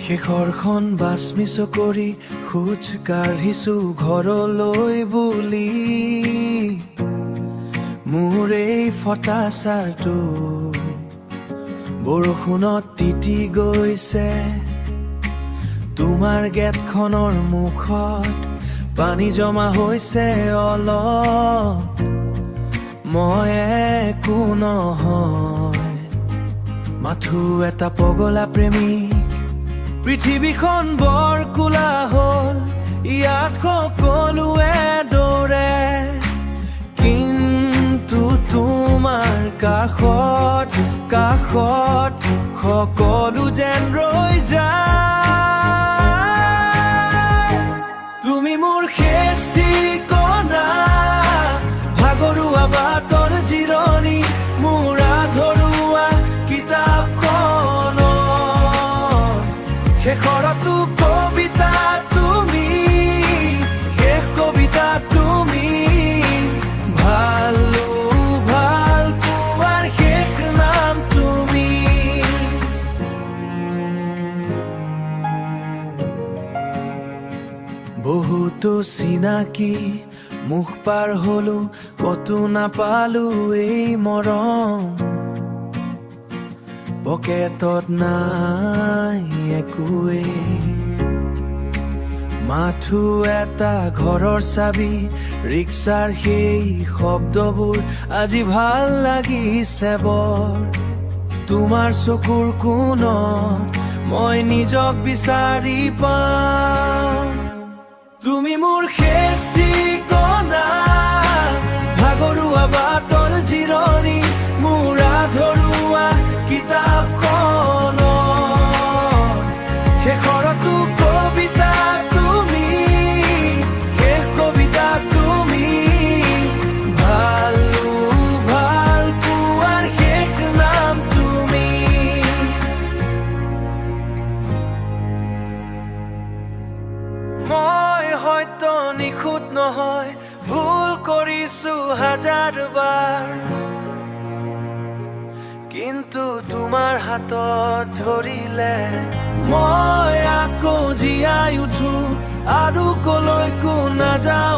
শেষৰখন bus miss কৰি খোজ কাঢ়িছো ঘৰলৈ বুলি মোৰ এই ফটা চাৰটো বৰষুণত তিতি গৈছে তোমাৰ গেটখনৰ মুখত পানী জমা হৈছে অলপ মই একো নহয় মাথো এটা পগলা প্ৰেমিক পৃথিৱীখন বৰ কোলা হ'ল ইয়াত সকলোৱে দৌৰে কিন্তু তোমাৰ কাষত কাষত সকলো যেন ৰৈ যায় তুমি মোৰ শেষ ঠিকনা ভাগৰুৱা বাটৰ জিৰণি মোৰ আধৰুৱা কিতাপখন শেষৰটো কবিতা তুমি শেষ কবিতা তুমি ভাল পোৱাৰ শেষ নাম তুমি বহুতো চিনাকি মুখ পাৰ হলো কতো নাপালো এই মৰম পকেটত নাই একোৱে মাথো এটা ঘৰৰ চাবি ৰিক্সাৰ সেই শব্দবোৰ আজি ভাল লাগিছে বৰ তোমাৰ চকুৰ কোণত মই নিজক বিচাৰি পাম তুমি মোৰ শেষ ঠিকনা ভাগৰুৱা বাটৰ জিৰণি মোৰ আধৰুৱা কিতাপখন শেষৰটো কবিতা তুমি শেষ কবিতা তুমি ভাল পোৱাৰ শেষ নাম তুমি মই হয়তো নিখুঁত নহয় ভুল কৰিছো হাজাৰ বাৰ কিন্তু তোমাৰ হাতত ধৰিলে মই আকৌ জীয়াই উঠো আৰু কলৈকো নাযাওঁ